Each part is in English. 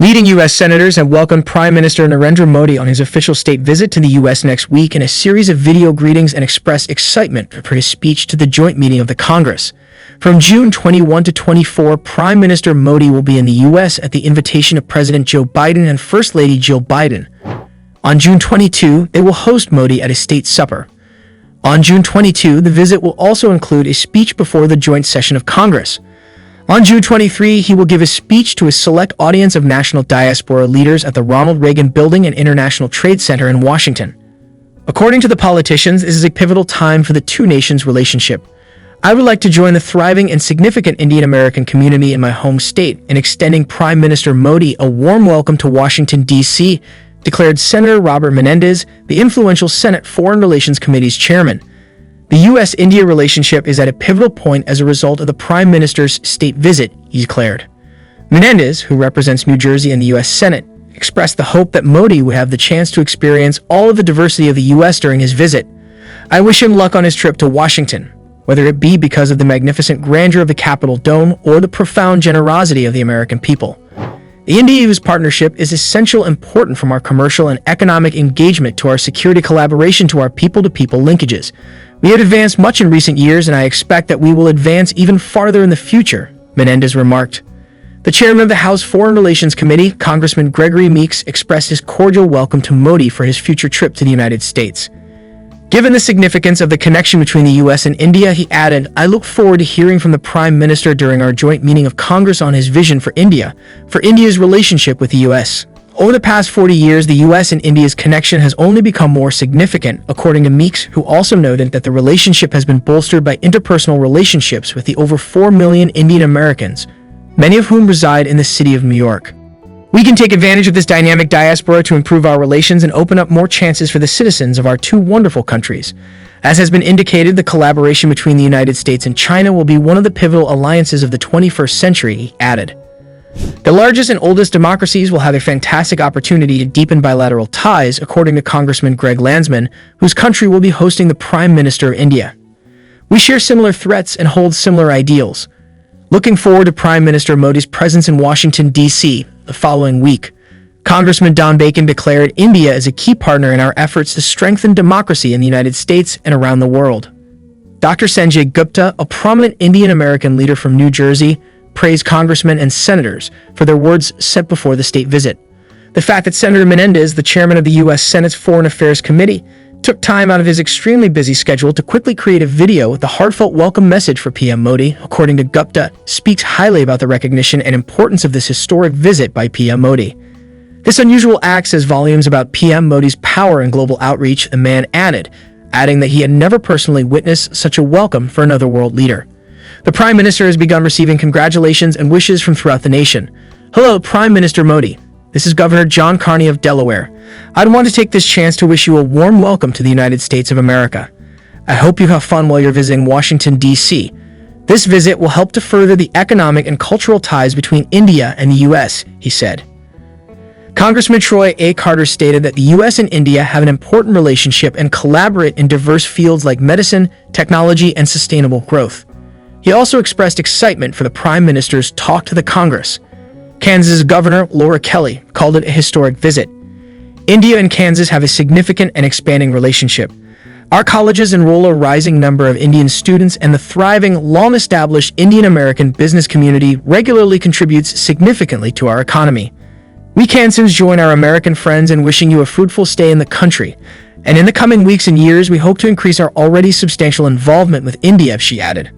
Leading U.S. senators have welcomed Prime Minister Narendra Modi on his official state visit to the U.S. next week in a series of video greetings and expressed excitement for his speech to the joint meeting of the Congress. From June 21 to 24, Prime Minister Modi will be in the U.S. at the invitation of President Joe Biden and First Lady Jill Biden. On June 22, they will host Modi at a state supper. On June 22, the visit will also include a speech before the joint session of Congress. On June 23, he will give a speech to a select audience of national diaspora leaders at the Ronald Reagan Building and International Trade Center in Washington. According to the politicians, this is a pivotal time for the two nations' relationship. I would like to join the thriving and significant Indian American community in my home state in extending Prime Minister Modi a warm welcome to Washington, D.C., declared Senator Robert Menendez, the influential Senate Foreign Relations Committee's chairman. The U.S.-India relationship is at a pivotal point as a result of the Prime Minister's state visit, he declared. Menendez, who represents New Jersey in the U.S. Senate, expressed the hope that Modi would have the chance to experience all of the diversity of the U.S. during his visit. I wish him luck on his trip to Washington, whether it be because of the magnificent grandeur of the Capitol Dome or the profound generosity of the American people. The India-U.S. partnership is essential and important from our commercial and economic engagement to our security collaboration to our people-to-people linkages. We have advanced much in recent years, and I expect that we will advance even farther in the future, Menendez remarked. The chairman of the House Foreign Relations Committee, Congressman Gregory Meeks, expressed his cordial welcome to Modi for his future trip to the United States. Given the significance of the connection between the U.S. and India, he added, I look forward to hearing from the Prime Minister during our joint meeting of Congress on his vision for India's relationship with the U.S. Over the past 40 years, the U.S. and India's connection has only become more significant, according to Meeks, who also noted that the relationship has been bolstered by interpersonal relationships with the over 4 million Indian Americans, many of whom reside in the city of New York. We can take advantage of this dynamic diaspora to improve our relations and open up more chances for the citizens of our two wonderful countries. As has been indicated, the collaboration between the United States and China will be one of the pivotal alliances of the 21st century, he added. The largest and oldest democracies will have a fantastic opportunity to deepen bilateral ties, according to Congressman Greg Landsman, whose country will be hosting the Prime Minister of India. We share similar threats and hold similar ideals. Looking forward to Prime Minister Modi's presence in Washington, D.C. the following week. Congressman Don Bacon declared India is a key partner in our efforts to strengthen democracy in the United States and around the world. Dr. Sanjay Gupta, a prominent Indian American leader from New Jersey, praised congressmen and senators for their words said before the state visit. The fact that Senator Menendez, the chairman of the U.S. Senate's Foreign Affairs Committee, took time out of his extremely busy schedule to quickly create a video with a heartfelt welcome message for PM Modi, according to Gupta, speaks highly about the recognition and importance of this historic visit by PM Modi. This unusual act says volumes about PM Modi's power and global outreach, the man adding that he had never personally witnessed such a welcome for another world leader. The Prime Minister has begun receiving congratulations and wishes from throughout the nation. Hello, Prime Minister Modi. This is Governor John Carney of Delaware. I'd want to take this chance to wish you a warm welcome to the United States of America. I hope you have fun while you're visiting Washington, D.C. This visit will help to further the economic and cultural ties between India and the U.S., he said. Congressman Troy A. Carter stated that the U.S. and India have an important relationship and collaborate in diverse fields like medicine, technology, and sustainable growth. He also expressed excitement for the Prime Minister's talk to the Congress. Kansas Governor Laura Kelly called it a historic visit. India and Kansas have a significant and expanding relationship. Our colleges enroll a rising number of Indian students, and the thriving, long-established Indian American business community regularly contributes significantly to our economy. We Kansans join our American friends in wishing you a fruitful stay in the country, and in the coming weeks and years, we hope to increase our already substantial involvement with India, she added.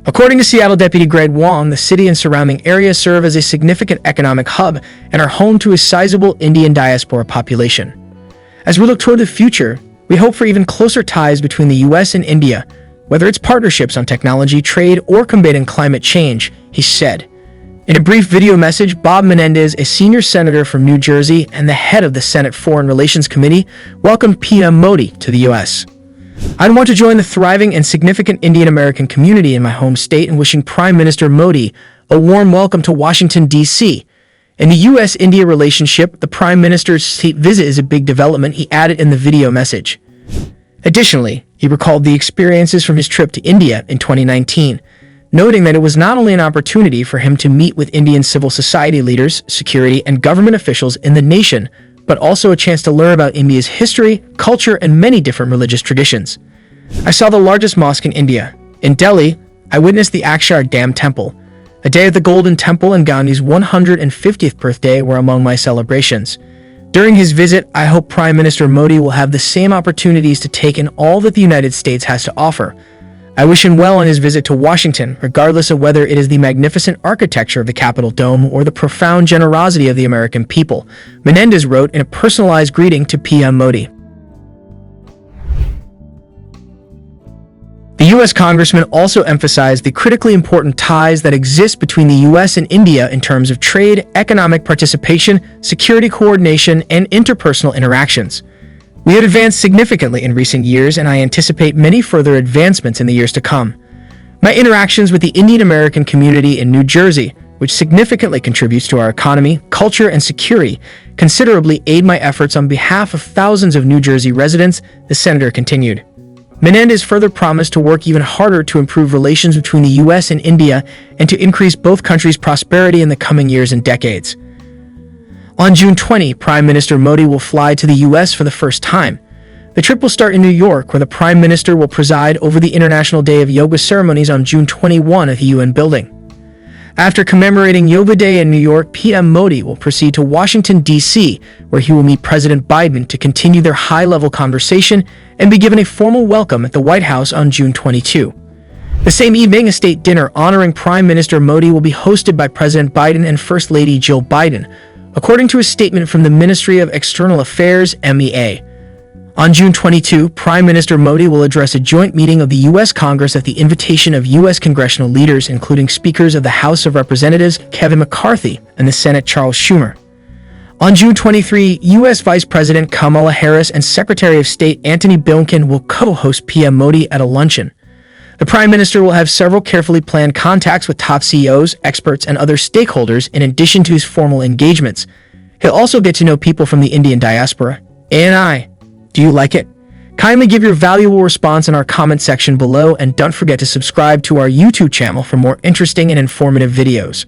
According to Seattle Deputy Greg Wong, the city and surrounding areas serve as a significant economic hub and are home to a sizable Indian diaspora population. As we look toward the future, we hope for even closer ties between the U.S. and India, whether it's partnerships on technology, trade, or combating climate change, he said. In a brief video message, Bob Menendez, a senior senator from New Jersey and the head of the Senate Foreign Relations Committee, welcomed PM Modi to the U.S. I want to join the thriving and significant Indian American community in my home state in wishing Prime Minister Modi a warm welcome to Washington, D.C. In the U.S.-India relationship, the Prime Minister's state visit is a big development, he added in the video message. Additionally, he recalled the experiences from his trip to India in 2019. noting that it was not only an opportunity for him to meet with Indian civil society leaders, security, and government officials in the nation, but also a chance to learn about India's history, culture, and many different religious traditions. I saw the largest mosque in India. In Delhi, I witnessed the Akshardham Temple. A day at the Golden Temple and Gandhi's 150th birthday were among my celebrations. During his visit, I hope Prime Minister Modi will have the same opportunities to take in all that the United States has to offer. I wish him well on his visit to Washington, regardless of whether it is the magnificent architecture of the Capitol Dome or the profound generosity of the American people, Menendez wrote in a personalized greeting to PM Modi. The U.S. congressman also emphasized the critically important ties that exist between the U.S. and India in terms of trade, economic participation, security coordination, and interpersonal interactions. We have advanced significantly in recent years, and I anticipate many further advancements in the years to come. My interactions with the Indian American community in New Jersey, which significantly contributes to our economy, culture, and security, considerably aid my efforts on behalf of thousands of New Jersey residents, the senator continued. Menendez further promised to work even harder to improve relations between the U.S. and India and to increase both countries' prosperity in the coming years and decades. On June 20, Prime Minister Modi will fly to the U.S. for the first time. The trip will start in New York, where the Prime Minister will preside over the International Day of Yoga ceremonies on June 21 at the UN building. After commemorating Yoga Day in New York, PM Modi will proceed to Washington, D.C., where he will meet President Biden to continue their high-level conversation and be given a formal welcome at the White House on June 22. The same evening, a state dinner honoring Prime Minister Modi will be hosted by President Biden and First Lady Jill Biden, according to a statement from the Ministry of External Affairs, MEA. On June 22, Prime Minister Modi will address a joint meeting of the U.S. Congress at the invitation of U.S. congressional leaders, including Speakers of the House of Representatives Kevin McCarthy and the Senate Charles Schumer. On June 23, U.S. Vice President Kamala Harris and Secretary of State Antony Blinken will co-host PM Modi at a luncheon. The Prime Minister will have several carefully planned contacts with top CEOs, experts, and other stakeholders in addition to his formal engagements. He'll also get to know people from the Indian diaspora. Do you like it? Kindly give your valuable response in our comment section below, and don't forget to subscribe to our YouTube channel for more interesting and informative videos.